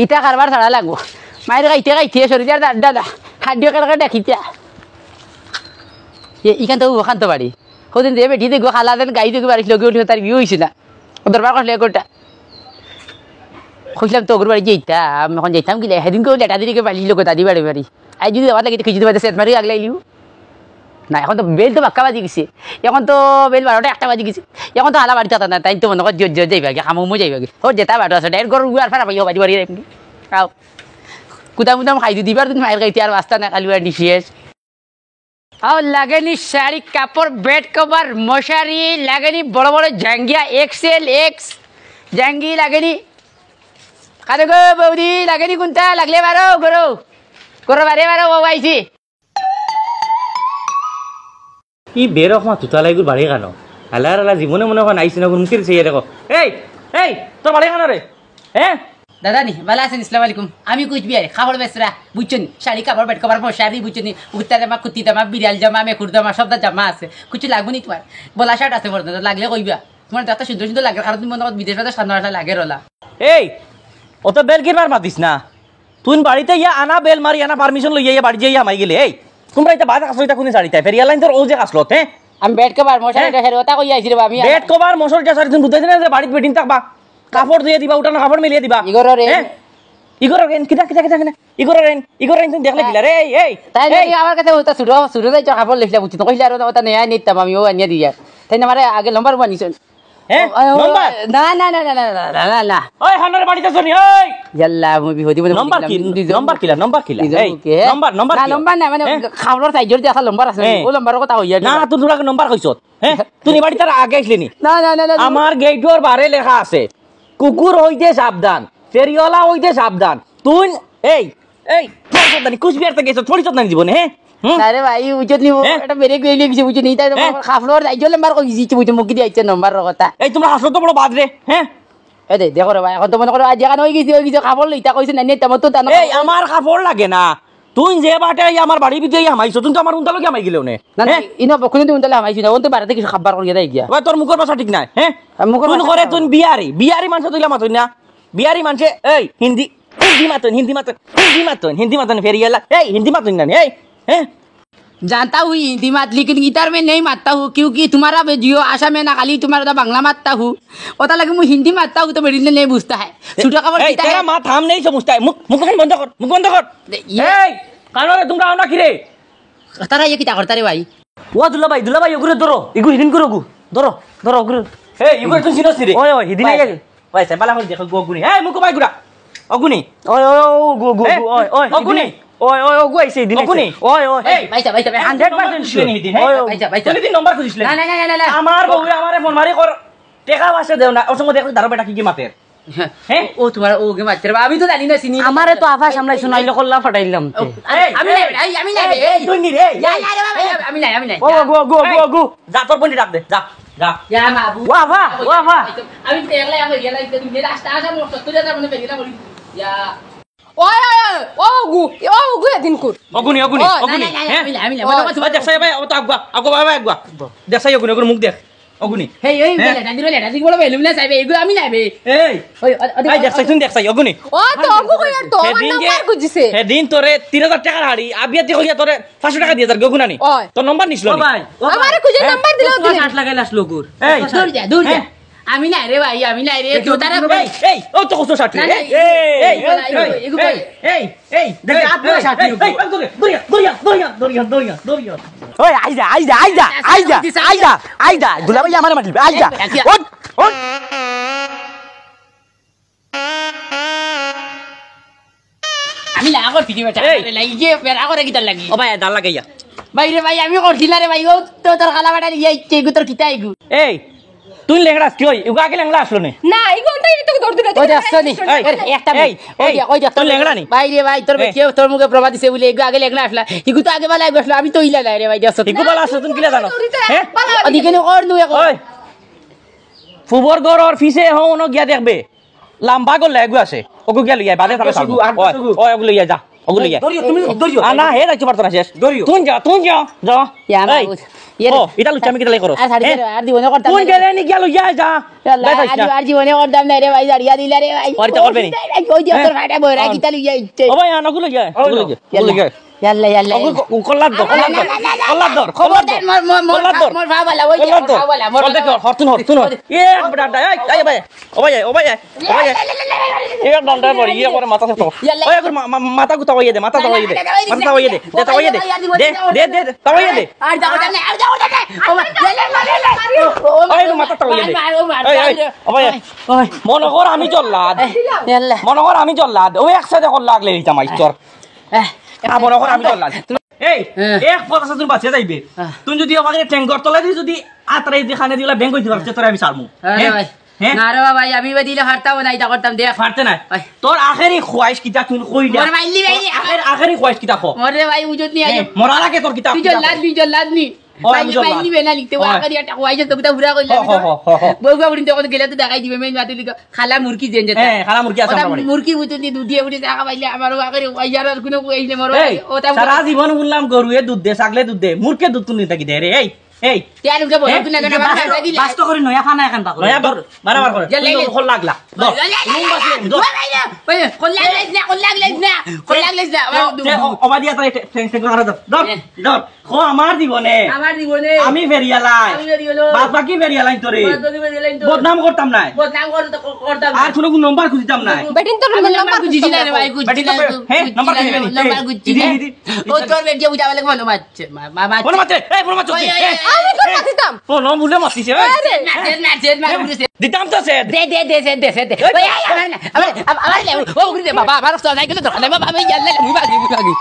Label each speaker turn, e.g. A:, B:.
A: ইটা কারবার ছাড়া লাগবো মায়ের গাইতে শরীরের দাদা হাডিও কারকে দেখিতা ইখান তো ওখান তো বাড়ি ওদিন দিয়ে বেটি দেখো খালা দেন গাই দেখো বাড়ি লগে উঠে তার বিয়ে হয়েছে না দরবার করলে একটা খুঁজলাম তো ওর বাড়ি যেইতা আমি এখন যাইতাম কি সেদিন কেউ লেটা দিকে বাড়ি লোক দাদি বাড়ি বাড়ি আই যদি আমার লাগে খুঁজতে পারতে সেট মারি আগলাইলিও না এখন তো বেল তো বাক্কা বাজি গেছে এখন তো বেল 12টা 1টা বাজি গেছে এখন তো হালা বাড়ি থাকা না তাই তো মনে কর জোর যাইবা গে খামো যাইবা গে ওর যেটা বাটো আছে ডাইরেক্ট গরু আর ফারা পাইও বাড়ি বাড়ি আও কুদাম কুদাম খাই দিবার তুমি মায়ের গাইতে আর বাস্তা না খালি আর ডিশেস আর লাগেনি শাড়ি কাপড় বেড কভার মশারি লাগেনি বড় বড় জাঙ্গিয়া এক্সেল এক্স জাঙ্গি লাগেনি কারে গো বৌদি লাগেনি কোনটা লাগলে বারো গরো গরো বারে বারো ও আইছি
B: ই বেরকমা তুতালাই গুর বাড়ি কেন আলার আলা জীবনে মনে হয় আইসি না মুখের সেই দেখো এই এই তোর বাড়ি কেন রে হ্যাঁ
A: দাদা নি ভালো আছেন আসসালামু আলাইকুম আমি কুচবিহারে খাবার বেসরা বুঝছেন শাড়ি কাপড় বেড কভার মশারি বুঝছেন উত্তা জামা কুর্তি জামা বিড়াল জামা মেকুর জামা সব জামা আছে কিছু লাগবে নি তোমার বলা শার্ট আছে পর্যন্ত লাগলে কইবা তোমার যত সুন্দর সুন্দর লাগে আর তুমি মনে করো বিদেশ সাধারণ লাগে রলা
B: এই অত বেল কিনার মাতিস না তুই বাড়িতে ইয়া আনা বেল মারি আনা পারমিশন লইয়া ইয়া বাড়ি যাইয়া মাই গেলে এই তোমরা এটা বাদ আসলো এটা কোনে শাড়িতে ফের এয়ারলাইন তোর ও যে আসলো তে
A: আমি বেড কভার মশারিটা হেরে ওটা কই আইছি রে আমি
B: বেড কভার মশারিটা শাড়ি তুমি বুঝাইছ না যে বাড়িতে বেডিন থাকবা কাপড় দিয়ে দিবা উঠানো কাপড় মিলিয়ে দিবা
A: ইগোর রে
B: ইগোর রেন কিটা ইগোর রেন তুমি দেখলে কিলা রে এই
A: তাই আমার কাছে ওটা সুরো যাই কাপড় লিখলা বুঝছি তো কইলা আর ওটা নেয়া নিতাম আমি ও আনিয়া দিয়া তাই না আমারে আগে নাম্বার বানিছেন
B: হ্যাঁ নাম্বার
A: না না না না না না না
B: ওই হানারে বাড়িতে শুনি ওই
A: ইয়াল্লা মুভি হদি মানে
B: নাম্বার কিলা এই নাম্বার
A: না নাম্বার না মানে খাবলর সাইজর যে আসা নাম্বার আছে ও নাম্বারের কথা হইয়া
B: না তুই তোরা নাম্বার কইছত হ্যাঁ তুই বাড়ি তার আগে আসলিনি
A: না না না
B: আমার গেটর বারে লেখা আছে কুকুর হইতে সাবধান ফেরিওয়ালা হইতে সাবধান তুই এই সাবধানি কুচবিহার থেকে গেছ থোড়ি সাবধানি জীবনে হ্যাঁ
A: আরে ভাই বুঝত নি এটা বেরে গইলে গিয়ে বুঝনি তাই খাফলর যাইজল নাম্বার কই দিছি বুঝ মুকি দিয়েছে নাম্বার কথা
B: এই তোমরা হাসলো তো বড় বাদ রে হ্যাঁ
A: এই দে দেখো রে ভাই এখন তো মনে করো আজ যেখানে হই গেছে খাফল লইতা কইছে না নেতা মত তো
B: এই আমার খাফল লাগে না তুই যে বাটে আমার বাড়ি ভিতরে হামাইছো তুই তো আমার উনতা লগে হামাই গেলেও নে
A: না ইনো বকুনি তুই উনতা হামাইছি না ওনতে বাড়িতে কিছু খাবার করিয়া দেই গিয়া
B: ওই তোর মুখের ভাষা ঠিক নাই হ্যাঁ মুখের করে তুই বিয়ারি মানুষ তুইলা মাতুই না বিয়ারি মানুষে এই হিন্দি মাতন ফেরিয়ালা এই হিন্দি মাতন না এই हैं
A: जानता हूँ हिंदी मत लेकिन इधर में नहीं मारता हूँ क्योंकि तुम्हारा जियो आशा में ना खाली तुम्हारा बांग्ला मारता हूँ पता लगे मैं हिंदी मारता हूँ तो मेरी ने नहीं बुझता है छुटा खबर
B: तेरा माँ थाम नहीं समझता है मुख बंद कर ये कानो रे तुम आओ ना किरे
A: तारा ये क्या करता रे भाई
B: वो दुल्ला भाई उगरे दरो इगु हिडिन करो दरो उगरे ए इगु तुम सिनो सिरे ओए हिडिन आगे भाई से बाला देखो गोगुनी ए मुको भाई गुडा अगुनी ओए अगुनी ओए ओगु आइसे दिन अगुनी ओए
A: भाई 100%
B: श्योर नहीं दिन भाई चल दिन नंबर खुजिसले ना আমার বউ আমারে ফোন মারি কর টাকা বাসে দেও না ওর সঙ্গে দেখো দারো বেটা কি মাতের
A: हैं ओ तुम्हारा ओ के मात्र अभी तो जानी ना सिनी
B: हमारे तो आफा सामने सुनाइलो कल्ला फटाइलम
A: আমি নাই
B: তুই নি রে
A: আমি নাই
B: গো যা তোর বন্ধি ডাক দে যা
A: বাবু
B: ওয়া
A: আমি দেখলাই আমি গেলাই তুমি রাস্তা আসা মত তো যা মানে বেরিলা বলি ইয়া ওগু এদিন কুর
B: অগুনি আমি মানে দেখছাই ভাই ও তো আগবা আগবা দেখছাই অগুনি মুখ দেখ অগুনি
A: হেই লেটা বড় বেলুম না চাইবে এগুলো আমি নাইবে
B: এই দেখছাই অগুনি
C: ও তো অগু কইর তো নাম্বার খুঁজিছে
B: সেদিন তোরে 3000 টাকা হাড়ি আবিয়াতে কইয়া তোরে 500 টাকা দিয়ে যার গগুনানি তোর নাম্বার নিছলো
C: ভাই আমারে খুঁজে নাম্বার দিলো তুমি
A: 60 লাগাইলা লোকুর এই দূর যা আমি নাই রে ভাই আমি নাই রে জোতারা
B: এই ও তো 160 এই দেখ আপনি 60 দরিয়া ওই আইজা দুলা ভাই আমারে মারলি আইজা ওট
A: আমি লাগর ফিটি বেটা লাগি পেরা করে কিটা লাগি
B: ও ভাই দাল লাগাইয়া
A: ভাই রে ভাই আমি করছিলা রে ভাই ও তো তোর খালা বেটা লিয়ে ইচ্ছে গু তোর কিটা আইগু
B: এই তুই লেংড়া কি হই উগা আগে লেংড়া আসলো নে
C: না ইগো তো এই তো দৌড় দিলে
A: ওই দেখছ নি একটা ওই দেখ
B: তুই লেংড়া নি
A: ভাই রে ভাই তোর কেউ তোর মুখে প্রমাদ দিছে বলে ইগু আগে লেংড়া আসলা ইগু তো আগে বালা আসলো আমি তো ইলা নাই রে ভাই দেখছ
B: ইগু বালা আসলো তুমি কিলা জানো হ্যাঁ
A: ওদিকে নে কর নু এখন
B: ওই ফুবর গর আর ফিসে হন গিয়া দেখবে লাম্বা গো লাগু আছে ওগু গিয়া লইয়া বাদে থাকে ওই ওগু লইয়া যা ওগুলো গিয়া
D: দরিও তুমি দরিও
B: না হে রাখতে পারতো না শেষ
D: দরিও
B: তুই যা যা
A: ইয়া
B: এই,
A: মাগুদ
B: ও এটা লুচ্চা আমি কিটা করো
A: আর সাড়ে আর জীবনে করতাম
B: তুই গেলে নি গেল ইয়া যা
A: আর জীবনে করতাম না রে ভাই দাঁড়িয়ে দিলা রে ভাই
B: ওইটা করবে নি?
A: ওই যে তোর ভাইটা বইরা কি তালু যাই
B: ও ভাই আনা গুলো গিয়া ওগুলো গিয়া
A: ইয়াল্লা ইয়াল্লা
B: কল্লার দর
A: খবরদার মোর ভাবালা ওই যে ভাবালা মোর
B: হরতুন এ বড়া এই ভাই ও ভাই এ ডন্ডা পড়ি ইয়ে করে মাথা তো ওই একবার মাথা গুতা হইয়ে দে মাথা তাওয়াইয়ে দে দে তাওয়াইয়ে দে
A: আর যাও না
B: ওই মাথা তাওয়াইয়ে দে ও ভাই মনে কর আমি জল্লাদ
A: ইয়াল্লা
B: মনে কর আমি জল্লাদ ওই একসাথে কল লাগলে দিতা মাইস্টার মনে কর আমি জল্লাদ এই এক পয়সা তুমি বাঁচে যাইবে তুমি যদি আমাকে ট্যাঙ্কর তলা দিয়ে যদি আতরাই দিয়ে খানে দিলা ব্যাংক হইতে পারছে তোরা আমি সারমু
A: না রে ভাই আমি দিলে হারতাম না এটা করতাম দেখ
B: পারতে না তোর আখেরি খোয়াইশ কিতা তুই কই না
A: মোর মাইলি ভাই
B: আখেরি খোয়াইশ কিতা কো
A: মোরে ভাই উজত নি আই
B: মরার আগে তোর কিতা
A: তুই লাদনি মাইলি বেনা লিখতে ওয়া করি একটা ওয়াইজ তো কিতা পুরা কইলা বউগা বুড়ি তো গেলে তো দেখাই দিবে মেন মাতে লিখা খালা মুরকি দেন যেটা
B: খালা মুরকি আছে আমার
A: মুরকি বুঝতে দি দুধ দিয়ে বুড়ি দেখা পাইলে আমারও আগে ওয়াইজার আর কোনো কইলে মোর ওটা
B: সারা জীবন বললাম গরুয়ে দুধ দে ছাগলে দুধ দে মুরকে দুধ তুই থাকি দে রে এই
A: তেল উঠে বল তুই না না বাবা দিলে
D: বাস্ত করে নয়া খানা এখন পাকো
B: নয়া ধর মারামার করে তুই খোল লাগলা ধর
A: কোন লাগলে না
B: অবা দিয়া তাই ঠেং ঠেং করে ধর খো আমার জীবনে আমি ফেরিয়ালাই বাদ বাকি ফেরিয়ালাই তোরে বদনাম করতাম না আর কোনো নাম্বার খুঁজতাম না
C: বেটিন তোর নাম্বার
A: বুঝিছি না রে ভাই বুঝিছি না নাম্বার বুঝিছি ও তোর বেটিয়া বুঝা বলে মনে মারছে মামা
B: মনে মারছে মনে মারছে
C: আমি তোর মাছিতাম
B: ও ন ভুলে মারছিস দিতাম তো সে
A: দে আমার ও ঘুরে দে বাবা আমার সাইকেল তো বাবা আমি জানলে মুই বাগি